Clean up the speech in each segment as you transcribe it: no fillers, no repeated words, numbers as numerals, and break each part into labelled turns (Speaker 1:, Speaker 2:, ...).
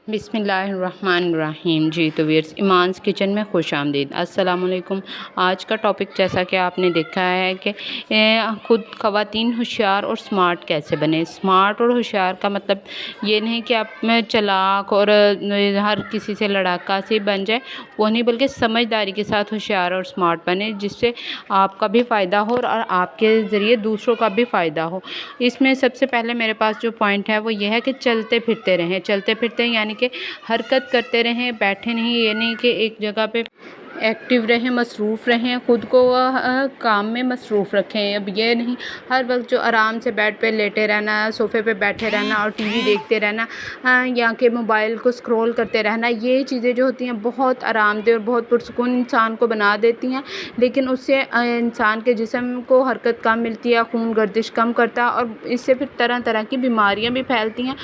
Speaker 1: बिस्मिल्लाहिर्रहमानिर्रहीम। जी तो viewers, ईमान्स kitchen में खुश आमदीद। अस्सलाम वालेकुम। आज का टॉपिक जैसा कि आपने देखा है कि खुद ख़वातीन होशियार और स्मार्ट कैसे बने। स्मार्ट और होशियार का मतलब ये नहीं कि आप में चालाक और हर किसी से लड़ाका से बन जाए, वो नहीं, बल्कि समझदारी के साथ होशियार और स्मार्ट बने, जिससे आपका भी फ़ायदा हो और आपके ज़रिए दूसरों का भी फ़ायदा हो। इसमें सबसे पहले मेरे पास जो पॉइंट है वो ये है कि चलते फिरते रहें। चलते फिरते यानी कि हरकत करते रहें, बैठे नहीं। ये नहीं कि एक जगह पे एक्टिव रहें, मसरूफ़ रहें, ख़ुद को काम में मसरूफ़ रखें। अब ये नहीं हर वक्त जो आराम से बेड पे लेटे रहना, सोफ़े पे बैठे रहना और टीवी देखते रहना, या कि मोबाइल को स्क्रॉल करते रहना, ये चीज़ें जो होती हैं बहुत आरामदेह और बहुत पुरसुकून इंसान को बना देती हैं, लेकिन उससे इंसान के जिस्म को हरकत कम मिलती है, खून गर्दिश कम करता है और इससे फिर तरह तरह की बीमारियाँ भी फैलती हैं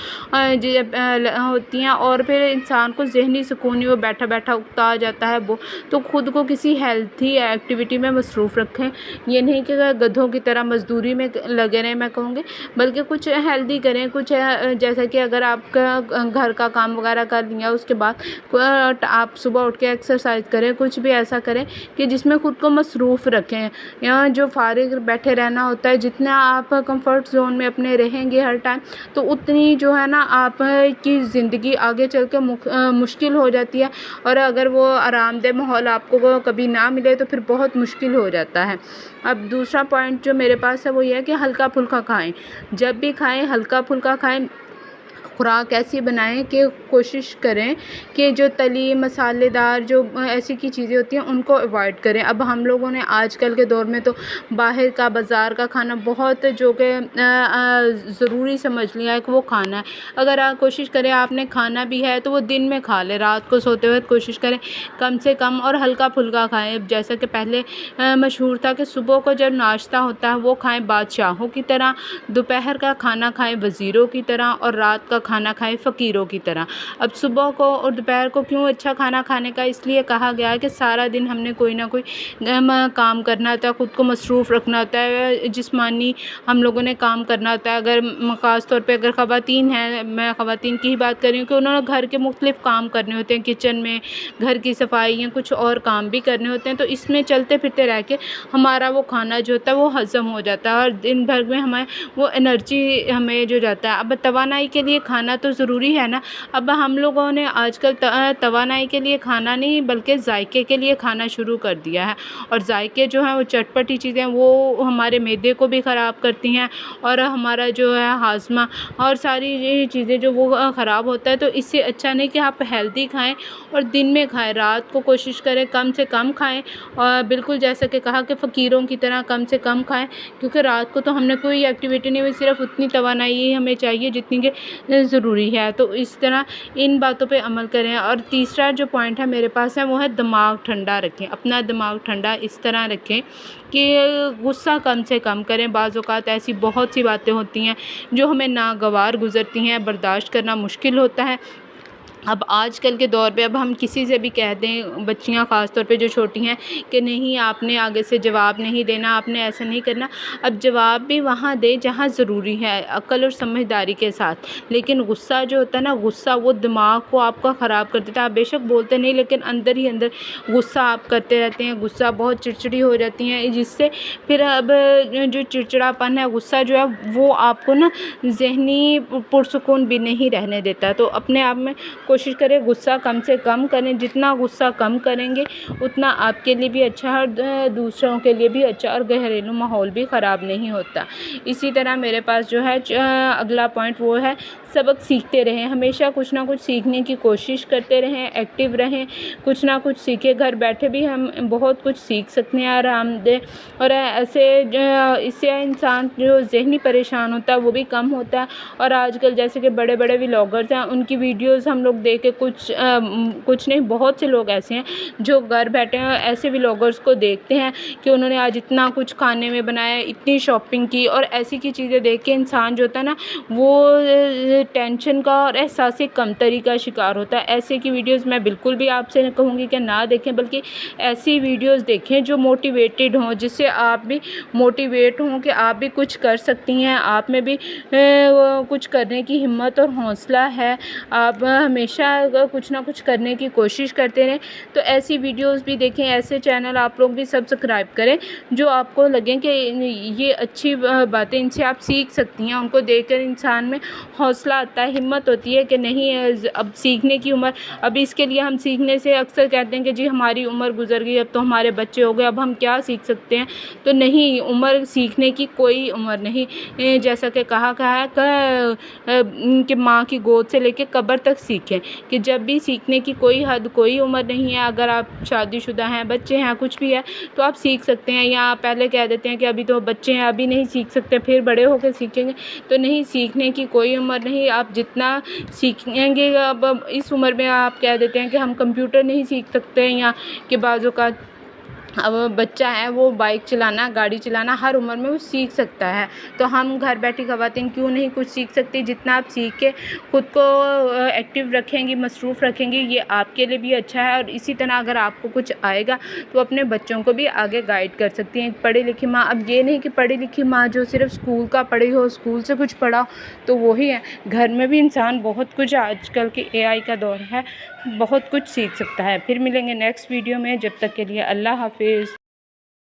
Speaker 1: होती हैं, और फिर इंसान को ज़हनी सुकून, वो बैठा बैठा उकता आ जाता है। वो तो ख़ुद को किसी हेल्थी एक्टिविटी में मसरूफ़ रखें। ये नहीं कि गधों की तरह मज़दूरी में लगे रहें, मैं कहूँगी, बल्कि कुछ हेल्दी करें। कुछ जैसा कि अगर आपका घर का काम वगैरह कर लिया, उसके बाद आप सुबह उठ के एक्सरसाइज करें। कुछ भी ऐसा करें कि जिसमें ख़ुद को मसरूफ़ रखें। या जो फारिग बैठे रहना होता है, जितना आप कंफर्ट जोन में अपने रहेंगे हर टाइम, तो उतनी जो है ना आपकी ज़िंदगी आगे चल के मुश्किल हो जाती है। और अगर वो आरामदेह माहौल आपको कभी ना मिले तो फिर बहुत मुश्किल हो जाता है। अब दूसरा पॉइंट जो मेरे पास है वो ये है कि हल्का फुल्का खाएं। जब भी खाएं हल्का फुल्का खाएं। खुराक ऐसी बनाएं कि कोशिश करें कि जो तली मसालेदार जो ऐसी की चीज़ें होती हैं उनको अवॉइड करें। अब हम लोगों ने आजकल के दौर में तो बाहर का बाज़ार का खाना बहुत जो कि ज़रूरी समझ लिया है कि वो खाना है। अगर आप कोशिश करें आपने खाना भी है तो वो दिन में खा लें, रात को सोते वक्त कोशिश करें कम से कम और हल्का फुल्का खाएं। जैसा कि पहले मशहूर था कि सुबह को जब नाश्ता होता है वो खाएं बादशाहों की तरह, दोपहर का खाना खाएं वज़ीरों की तरह और रात का खाना खाएं फ़कीरों की तरह। अब सुबह को और दोपहर को क्यों अच्छा खाना खाने का इसलिए कहा गया है कि सारा दिन हमने कोई ना कोई काम करना होता है, ख़ुद को मसरूफ़ रखना होता है, जिस्मानी हम लोगों ने काम करना होता है। अगर ख़ास तौर पे अगर ख़वातीन हैं, मैं ख़वातीन की ही बात कर रही हूँ कि उन्होंने घर के मुख्तलिफ़ काम करने होते हैं, किचन में घर की सफाई या कुछ और काम भी करने होते हैं, तो इसमें चलते फिरते रह के हमारा वो खाना जो होता है वो हज़म हो जाता है और दिन भर में हमें वो एनर्जी हमें जो जाता है। अब तवानाई के लिए खाना तो ज़रूरी है ना। अब हम लोगों ने आजकल तवानाई के लिए खाना नहीं बल्कि जायके के लिए खाना शुरू कर दिया है, और जायके जो हैं वो चटपटी चीज़ें वो हमारे मैदे को भी ख़राब करती हैं और हमारा जो है हाजमा और सारी ये चीज़ें जो वो ख़राब होता है। तो इससे अच्छा नहीं कि आप हेल्दी खाएं और दिन में खाएं, रात को कोशिश करें कम से कम खाएं। और बिल्कुल जैसा कि कहा कि फ़कीरों की तरह कम से कम खाएं, क्योंकि रात को तो हमने कोई एक्टिविटी नहीं हुई, सिर्फ उतनी तवानाई ही हमें चाहिए जितनी कि ज़रूरी है। तो इस तरह इन बातों पे अमल करें। और तीसरा जो पॉइंट है मेरे पास है वो है दिमाग ठंडा रखें। अपना दिमाग ठंडा इस तरह रखें कि गुस्सा कम से कम करें। बाज़ औक़ात ऐसी बहुत सी बातें होती हैं जो हमें नागवार गुज़रती हैं, बर्दाश्त करना मुश्किल होता है। अब आजकल के दौर पे अब हम किसी से भी कह दें, बच्चियां ख़ास तौर पे जो छोटी हैं, कि नहीं आपने आगे से जवाब नहीं देना, आपने ऐसा नहीं करना। अब जवाब भी वहाँ दें जहाँ ज़रूरी है, अक्ल और समझदारी के साथ। लेकिन गुस्सा जो होता है ना, गुस्सा वो दिमाग को आपका ख़राब कर देता है। आप बेशक बोलते नहीं, लेकिन अंदर ही अंदर गुस्सा आप करते रहते हैं। गुस्सा बहुत चिड़चिड़ी हो जाती हैं, जिससे फिर अब जो चिड़चिड़ापन है, गुस्सा जो है वो आपको ना ज़हनी पुरसुकून भी नहीं रहने देता। तो अपने आप में कोशिश करें गुस्सा कम से कम करें। जितना गुस्सा कम करेंगे उतना आपके लिए भी अच्छा है और दूसरों के लिए भी अच्छा, और घरेलू माहौल भी ख़राब नहीं होता। इसी तरह मेरे पास जो है अगला पॉइंट वो है सबक सीखते रहें। हमेशा कुछ ना कुछ सीखने की कोशिश करते रहें, एक्टिव रहें, कुछ ना कुछ सीखें। घर बैठे भी हम बहुत कुछ सीख सकते हैं आरामदेह, और ऐसे इससे इंसान जो ज़हनी परेशान होता है वो भी कम होता है। और आजकल जैसे कि बड़े बड़े व्लॉगर्स हैं, उनकी वीडियोज़ हम लोग देख के कुछ नहीं, बहुत से लोग ऐसे हैं जो घर बैठे हैं ऐसे व्लॉगर्स को देखते हैं कि उन्होंने आज इतना कुछ खाने में बनाया, इतनी शॉपिंग की, और ऐसी की चीज़ें देख के इंसान जो होता है ना वो टेंशन का और एहसास कमतरी का शिकार होता है। ऐसे की वीडियोज़ मैं बिल्कुल भी आपसे कहूँगी कि ना देखें, बल्कि ऐसी वीडियोज़ देखें जो मोटिवेटेड हों, जिससे आप भी मोटिवेट हों कि आप भी कुछ कर सकती हैं, आप में भी कुछ करने की हिम्मत और हौसला है। आप हमेशा ہمیشہ کچھ نہ کچھ کرنے کی کوشش کرتے رہیں۔ تو ایسی ویڈیوز بھی دیکھیں، ایسے چینل آپ لوگ بھی سبسکرائب کریں جو آپ کو لگیں کہ یہ اچھی باتیں ان سے آپ سیکھ سکتی ہیں۔ ان کو دیکھ کر انسان میں حوصلہ آتا ہے، ہمت ہوتی ہے کہ نہیں اب سیکھنے کی عمر، اب اس کے لیے ہم سیکھنے سے اکثر کہتے ہیں کہ جی ہماری عمر گزر گئی، اب تو ہمارے بچے ہو گئے، اب ہم کیا سیکھ سکتے ہیں۔ تو نہیں، عمر سیکھنے کی کوئی عمر نہیں۔ جیسا کہ کہا ہے کہ ماں کی گود سے لے کے قبر تک سیکھیں، کہ جب بھی سیکھنے کی کوئی حد، کوئی عمر نہیں ہے۔ اگر آپ شادی شدہ ہیں، بچے ہیں، کچھ بھی ہے تو آپ سیکھ سکتے ہیں، یا آپ پہلے کہہ دیتے ہیں کہ ابھی تو بچے ہیں ابھی نہیں سیکھ سکتے، پھر بڑے ہو کے سیکھیں گے۔ تو نہیں، سیکھنے کی کوئی عمر نہیں، آپ جتنا سیکھیں گے۔ اب اس عمر میں آپ کہہ دیتے ہیں کہ ہم کمپیوٹر نہیں سیکھ سکتے، یا کہ بعض اوقات اب بچہ ہے وہ بائک چلانا، گاڑی چلانا ہر عمر میں وہ سیکھ سکتا ہے۔ تو ہم گھر بیٹھی خواتین کیوں نہیں کچھ سیکھ سکتی؟ جتنا آپ سیکھ کے خود کو ایکٹیو رکھیں گی، مصروف رکھیں گی، یہ آپ کے لیے بھی اچھا ہے۔ اور اسی طرح اگر آپ کو کچھ آئے گا تو اپنے بچوں کو بھی آگے گائیڈ کر سکتی ہیں۔ پڑھی لکھی ماں، اب یہ نہیں کہ پڑھی لکھی ماں جو صرف اسکول کا پڑھی ہو، اسکول سے کچھ پڑھا تو وہی ہے، گھر میں بھی انسان بہت کچھ، آج کل کے AI کا دور ہے، بہت کچھ سیکھ سکتا ہے۔ پھر ملیں گے نیکسٹ ویڈیو میں، جب تک کے لیے اللہ حافظ۔